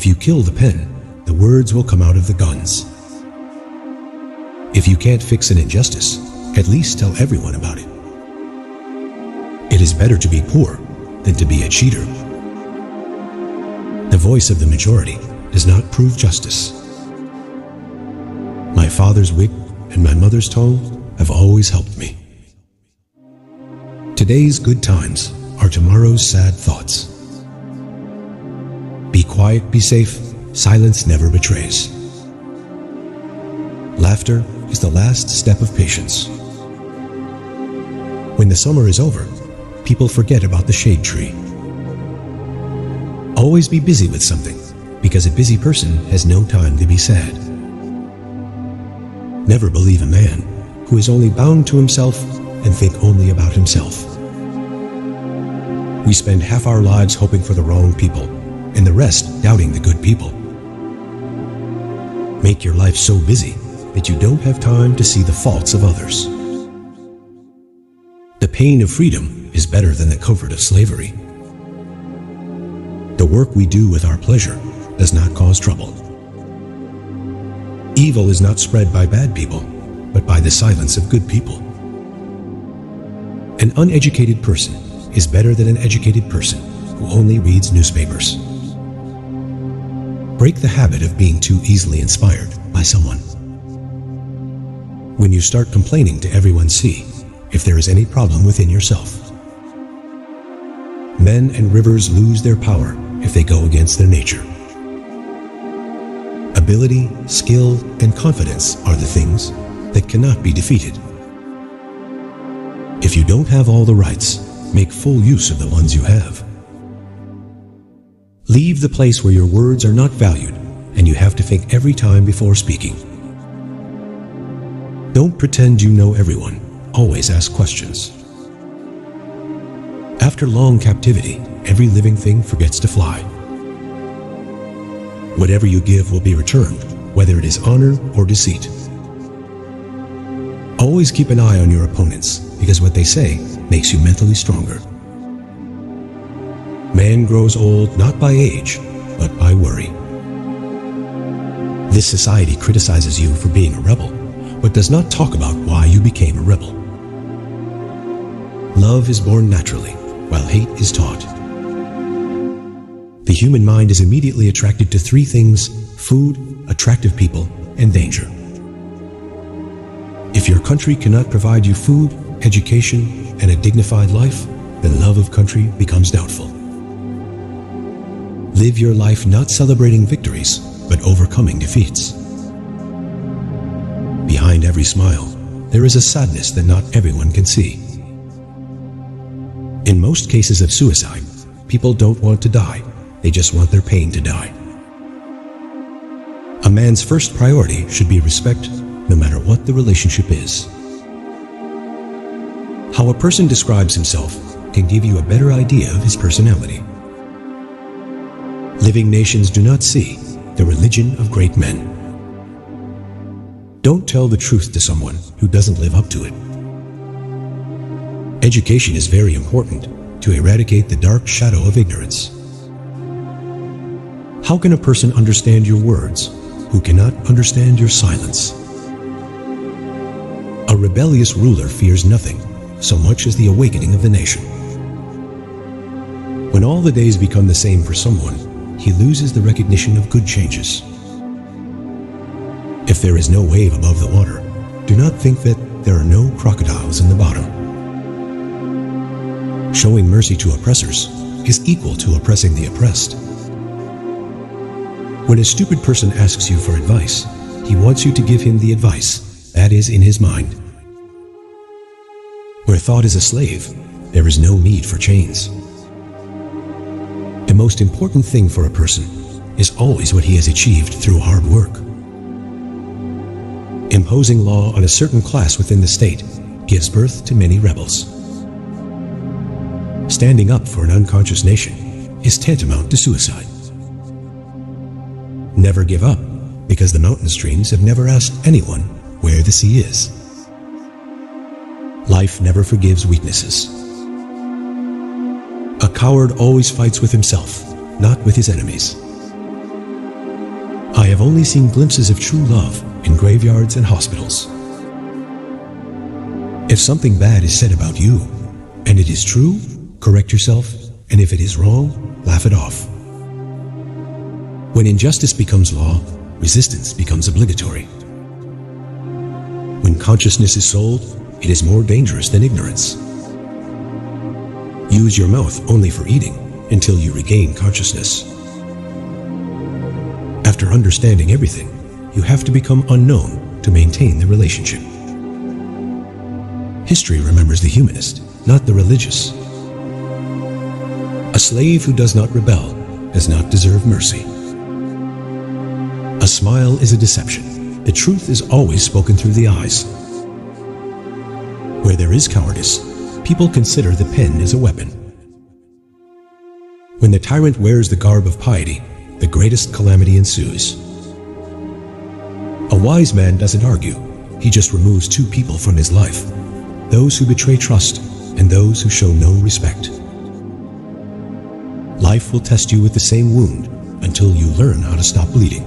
If you kill the pen, the words will come out of the guns. If you can't fix an injustice, at least tell everyone about it. It is better to be poor than to be a cheater. The voice of the majority does not prove justice. My father's wit and my mother's tongue have always helped me. Today's good times are tomorrow's sad thoughts. Be quiet, be safe. Silence never betrays. Laughter is the last step of patience. When the summer is over, people forget about the shade tree. Always be busy with something, because a busy person has no time to be sad. Never believe a man who is only bound to himself and think only about himself. We spend half our lives hoping for the wrong people, and the rest doubting the good people. Make your life so busy that you don't have time to see the faults of others. The pain of freedom is better than the comfort of slavery. The work we do with our pleasure does not cause trouble. Evil is not spread by bad people, but by the silence of good people. An uneducated person is better than an educated person who only reads newspapers. Break the habit of being too easily inspired by someone. When you start complaining to everyone, see if there is any problem within yourself. Men and rivers lose their power if they go against their nature. Ability, skill, and confidence are the things that cannot be defeated. If you don't have all the rights, make full use of the ones you have. Leave the place where your words are not valued and you have to think every time before speaking. Don't pretend you know everyone. Always ask questions. After long captivity, every living thing forgets to fly. Whatever you give will be returned, whether it is honor or deceit. Always keep an eye on your opponents, because what they say makes you mentally stronger. Man grows old not by age, but by worry. This society criticizes you for being a rebel, but does not talk about why you became a rebel. Love is born naturally, while hate is taught. The human mind is immediately attracted to three things: food, attractive people, and danger. If your country cannot provide you food, education, and a dignified life, then love of country becomes doubtful. Live your life not celebrating victories, but overcoming defeats. Behind every smile, there is a sadness that not everyone can see. In most cases of suicide, people don't want to die. They just want their pain to die. A man's first priority should be respect, no matter what the relationship is. How a person describes himself can give you a better idea of his personality. Living nations do not see the religion of great men. Don't tell the truth to someone who doesn't live up to it. Education is very important to eradicate the dark shadow of ignorance. How can a person understand your words who cannot understand your silence? A rebellious ruler fears nothing so much as the awakening of the nation. When all the days become the same for someone, he loses the recognition of good changes. If there is no wave above the water, do not think that there are no crocodiles in the bottom. Showing mercy to oppressors is equal to oppressing the oppressed. When a stupid person asks you for advice, he wants you to give him the advice that is in his mind. Where thought is a slave, there is no need for chains. The most important thing for a person is always what he has achieved through hard work. Imposing law on a certain class within the state gives birth to many rebels. Standing up for an unconscious nation is tantamount to suicide. Never give up, because the mountain streams have never asked anyone where the sea is. Life never forgives weaknesses. A coward always fights with himself, not with his enemies. I have only seen glimpses of true love in graveyards and hospitals. If something bad is said about you, and it is true, correct yourself, and if it is wrong, laugh it off. When injustice becomes law, resistance becomes obligatory. When consciousness is sold, it is more dangerous than ignorance. Use your mouth only for eating until you regain consciousness. After understanding everything, you have to become unknown to maintain the relationship. History remembers the humanist, not the religious. A slave who does not rebel does not deserve mercy. A smile is a deception. The truth is always spoken through the eyes. Where there is cowardice, people consider the pen as a weapon. When the tyrant wears the garb of piety, the greatest calamity ensues. A wise man doesn't argue, he just removes two people from his life, those who betray trust and those who show no respect. Life will test you with the same wound until you learn how to stop bleeding.